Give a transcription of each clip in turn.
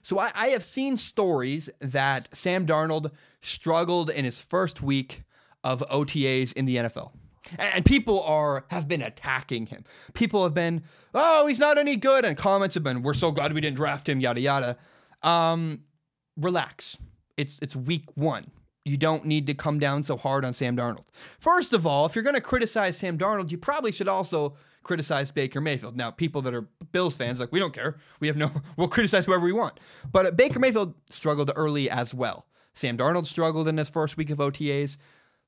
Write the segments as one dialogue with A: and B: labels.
A: So I have seen stories that Sam Darnold struggled in his first week of OTAs in the NFL. And people have been attacking him. People have been, oh, he's not any good. And comments have been, we're so glad we didn't draft him, yada, yada. Relax. It's week 1. You don't need to come down so hard on Sam Darnold. First of all, if you're going to criticize Sam Darnold, you probably should also criticize Baker Mayfield. Now, people that are Bills fans, like, we don't care. We'll criticize whoever we want. But Baker Mayfield struggled early as well. Sam Darnold struggled in his first week of OTAs.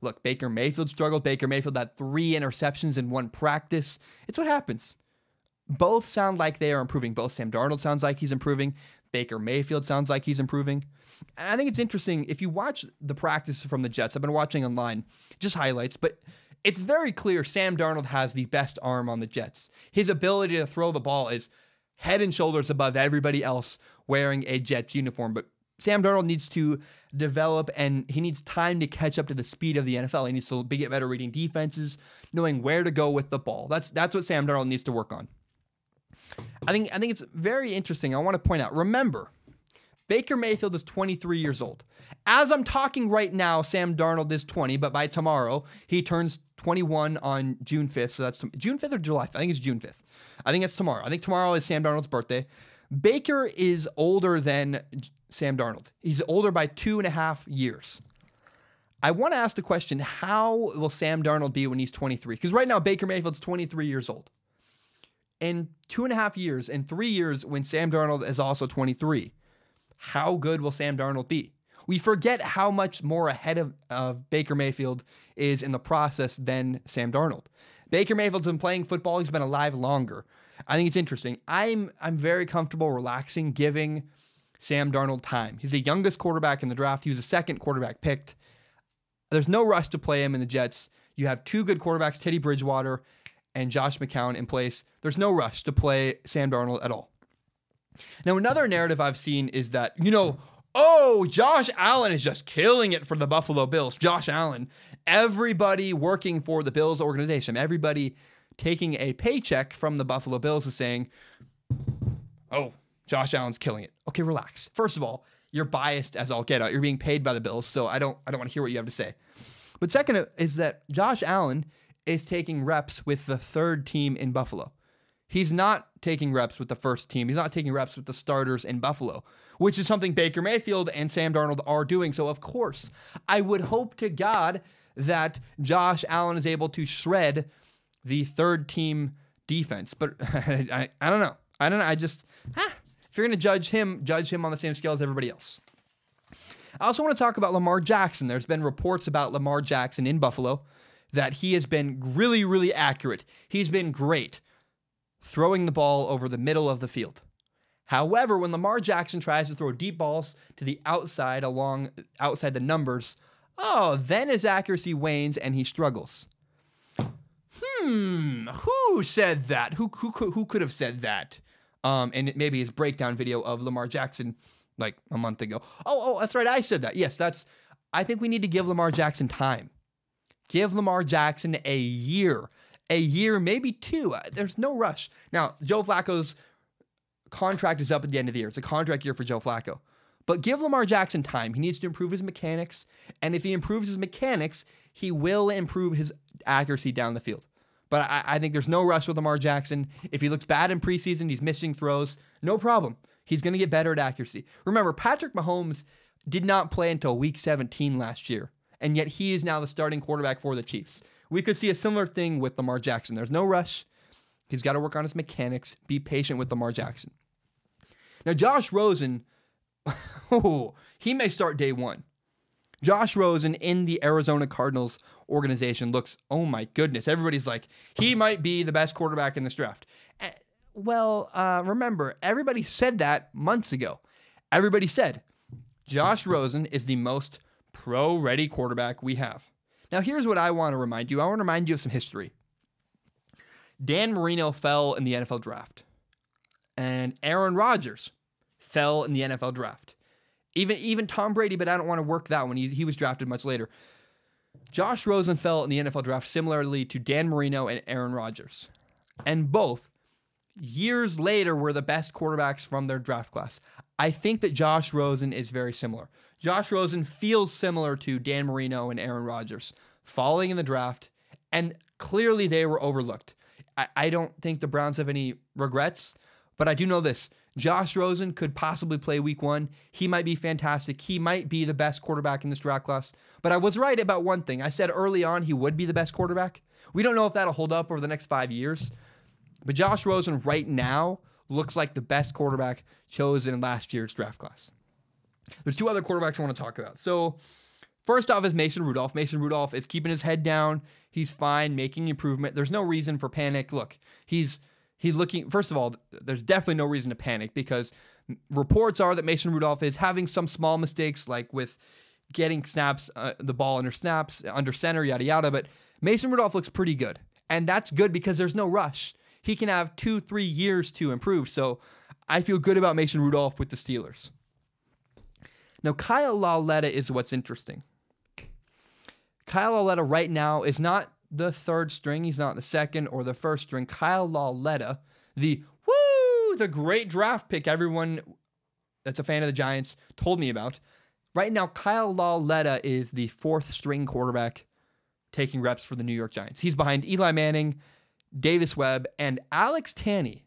A: Look, Baker Mayfield struggled. Baker Mayfield had 3 interceptions in one practice. It's what happens. Both sound like they are improving. Both Sam Darnold sounds like he's improving. Baker Mayfield sounds like he's improving. And I think it's interesting. If you watch the practices from the Jets, I've been watching online, just highlights, but it's very clear Sam Darnold has the best arm on the Jets. His ability to throw the ball is head and shoulders above everybody else wearing a Jets uniform. But Sam Darnold needs to develop, and he needs time to catch up to the speed of the NFL. He needs to get better reading defenses, knowing where to go with the ball. That's what Sam Darnold needs to work on. I think it's very interesting. I want to point out, remember, Baker Mayfield is 23 years old. As I'm talking right now, Sam Darnold is 20, but by tomorrow, he turns 21 on June 5th. So that's June 5th or July 5th? I think it's June 5th. I think it's tomorrow. I think tomorrow is Sam Darnold's birthday. Baker is older than Sam Darnold. He's older by 2.5 years. I want to ask the question, how will Sam Darnold be when he's 23? Because right now, Baker Mayfield's 23 years old. In 2.5 years, in 3 years, when Sam Darnold is also 23, how good will Sam Darnold be? We forget how much more ahead of Baker Mayfield is in the process than Sam Darnold. Baker Mayfield's been playing football. He's been alive longer. I think it's interesting. I'm very comfortable relaxing, giving Sam Darnold time. He's the youngest quarterback in the draft. He was the second quarterback picked. There's no rush to play him in the Jets. You have 2 good quarterbacks, Teddy Bridgewater and Josh McCown, in place. There's no rush to play Sam Darnold at all. Now, another narrative I've seen is that, Josh Allen is just killing it for the Buffalo Bills. Josh Allen, everybody working for the Bills organization, everybody taking a paycheck from the Buffalo Bills is saying, oh, Josh Allen's killing it. Okay, relax. First of all, you're biased as all get out. You're being paid by the Bills, so I don't want to hear what you have to say. But second is that Josh Allen is taking reps with the 3rd team in Buffalo. He's not taking reps with the first team. He's not taking reps with the starters in Buffalo, which is something Baker Mayfield and Sam Darnold are doing. So, of course, I would hope to God that Josh Allen is able to shred the 3rd team defense. But I don't know. If you're going to judge him on the same scale as everybody else. I also want to talk about Lamar Jackson. There's been reports about Lamar Jackson in Buffalo that he has been really, really accurate. He's been great throwing the ball over the middle of the field. However, when Lamar Jackson tries to throw deep balls to the outside outside the numbers, then his accuracy wanes and he struggles. Who said that? Who could have said that? And maybe his breakdown video of Lamar Jackson like a month ago. Oh, that's right. I said that. Yes, I think we need to give Lamar Jackson time. Give Lamar Jackson a year, maybe 2. There's no rush. Now, Joe Flacco's contract is up at the end of the year. It's a contract year for Joe Flacco. But give Lamar Jackson time. He needs to improve his mechanics. And if he improves his mechanics, he will improve his accuracy down the field. But I think there's no rush with Lamar Jackson. If he looks bad in preseason, he's missing throws, no problem. He's going to get better at accuracy. Remember, Patrick Mahomes did not play until week 17 last year. And yet he is now the starting quarterback for the Chiefs. We could see a similar thing with Lamar Jackson. There's no rush. He's got to work on his mechanics. Be patient with Lamar Jackson. Now, Josh Rosen, he may start day 1. Josh Rosen in the Arizona Cardinals organization looks, oh my goodness, everybody's like, he might be the best quarterback in this draft. Remember, everybody said that months ago. Everybody said, Josh Rosen is the most pro-ready quarterback we have. Now, here's what I want to remind you. I want to remind you of some history. Dan Marino fell in the NFL draft. And Aaron Rodgers fell in the NFL draft. Even Tom Brady, but I don't want to work that one. He was drafted much later. Josh Rosen fell in the NFL draft similarly to Dan Marino and Aaron Rodgers. And both, years later were the best quarterbacks from their draft class. I think that Josh Rosen is very similar. Josh Rosen feels similar to Dan Marino and Aaron Rodgers, falling in the draft, and clearly they were overlooked. I don't think the Browns have any regrets, but I do know this. Josh Rosen could possibly play week 1. He might be fantastic. He might be the best quarterback in this draft class. But I was right about one thing. I said early on he would be the best quarterback. We don't know if that'll hold up over the next 5 years. But Josh Rosen right now looks like the best quarterback chosen in last year's draft class. There's 2 other quarterbacks I want to talk about. So first off is Mason Rudolph. Mason Rudolph is keeping his head down. He's fine, making improvement. There's no reason for panic. Look, he's looking, first of all, there's definitely no reason to panic because reports are that Mason Rudolph is having some small mistakes, like with getting snaps, the ball under snaps, under center, yada, yada. But Mason Rudolph looks pretty good. And that's good because there's no rush. He can have 2-3 years to improve. So I feel good about Mason Rudolph with the Steelers. Now, Kyle Lauletta is what's interesting. Kyle Lauletta right now is not the 3rd string. He's not the 2nd or the 1st string. Kyle Lauletta, the great draft pick everyone that's a fan of the Giants told me about. Right now, Kyle Lauletta is the 4th string quarterback taking reps for the New York Giants. He's behind Eli Manning, Davis Webb, and Alex Tanney.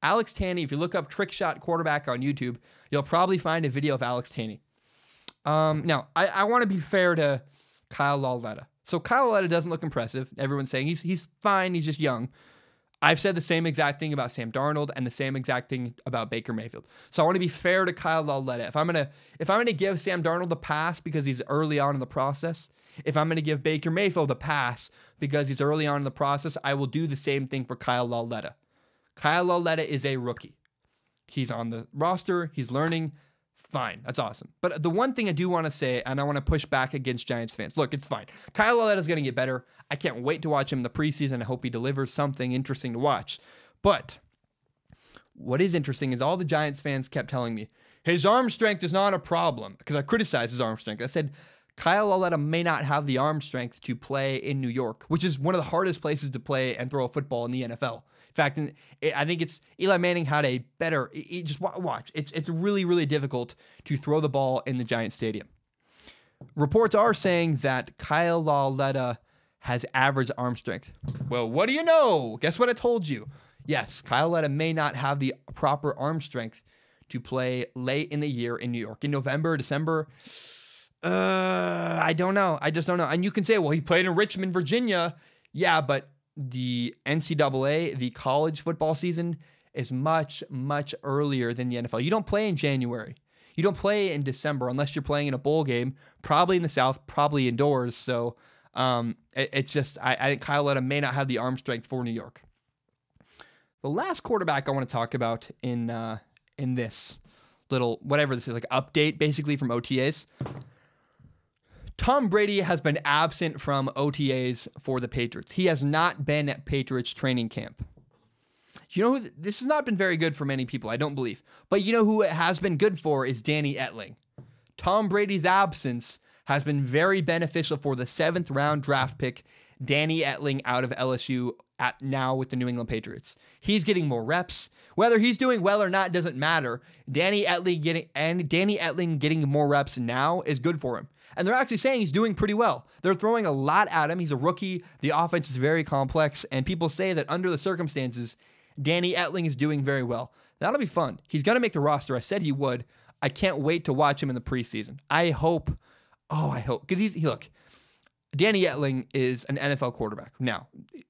A: Alex Tanney, if you look up trick shot quarterback on YouTube, you'll probably find a video of Alex Tanney. Now, I want to be fair to Kyle Lauletta. So Kyle Lauletta doesn't look impressive. Everyone's saying he's fine, he's just young. I've said the same exact thing about Sam Darnold and the same exact thing about Baker Mayfield. So I want to be fair to Kyle Lauletta. If I'm gonna give Sam Darnold a pass because he's early on in the process, if I'm gonna give Baker Mayfield a pass because he's early on in the process, I will do the same thing for Kyle Lauletta. Kyle Lauletta is a rookie. He's on the roster, he's learning. Fine, that's awesome. But the one thing I do want to say, and I want to push back against Giants fans, look, it's fine. Kyle Lauletta is going to get better. I can't wait to watch him in the preseason. I hope he delivers something interesting to watch. But what is interesting is all the Giants fans kept telling me, his arm strength is not a problem, because I criticized his arm strength. I said, Kyle Lauletta may not have the arm strength to play in New York, which is one of the hardest places to play and throw a football in the NFL. In fact, I think it's Eli Manning had a better. Just watch. It's really, really difficult to throw the ball in the Giants stadium. Reports are saying that Kyle Lauletta has average arm strength. Well, what do you know? Guess what I told you? Yes, Kyle Lauletta may not have the proper arm strength to play late in the year in New York. In November, December, I don't know. I just don't know. And you can say, well, he played in Richmond, Virginia. Yeah, but the NCAA, the college football season, is much, much earlier than the NFL. You don't play in January. You don't play in December unless you're playing in a bowl game, probably in the South, probably indoors. So it's just, I think Kyle Lauletta may not have the arm strength for New York. The last quarterback I want to talk about in this little, whatever this is, like update basically from OTAs. Tom Brady has been absent from OTAs for the Patriots. He has not been at Patriots training camp. You know who, this has not been very good for many people, I don't believe. But you know who it has been good for is Danny Etling. Tom Brady's absence has been very beneficial for the 7th round draft pick, Danny Etling out of LSU now with the New England Patriots. He's getting more reps. Whether he's doing well or not doesn't matter. Danny Etling getting more reps now is good for him. And they're actually saying he's doing pretty well. They're throwing a lot at him. He's a rookie. The offense is very complex. And people say that under the circumstances, Danny Etling is doing very well. That'll be fun. He's going to make the roster. I said he would. I can't wait to watch him in the preseason. I hope. Because look, Danny Etling is an NFL quarterback. Now,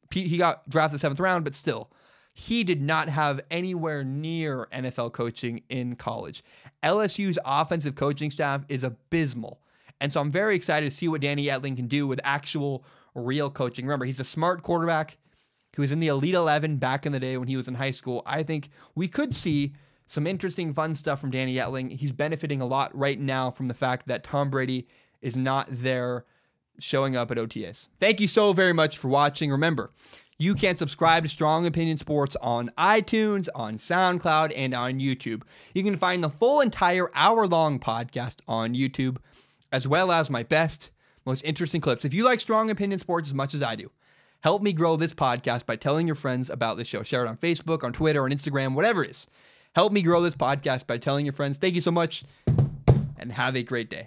A: he got drafted 7th round, but still, he did not have anywhere near NFL coaching in college. LSU's offensive coaching staff is abysmal. And so I'm very excited to see what Danny Etling can do with actual real coaching. Remember, he's a smart quarterback. He was in the Elite 11 back in the day when he was in high school. I think we could see some interesting, fun stuff from Danny Etling. He's benefiting a lot right now from the fact that Tom Brady is not there showing up at OTAs. Thank you so very much for watching. Remember, you can subscribe to Strong Opinion Sports on iTunes, on SoundCloud, and on YouTube. You can find the full entire hour-long podcast on YouTube, as well as my best, most interesting clips. If you like Strong Opinion Sports as much as I do, Help me grow this podcast by telling your friends about this show. Share it on Facebook, on Twitter, on Instagram, whatever it is. Help me grow this podcast by telling your friends. Thank you so much, and have a great day.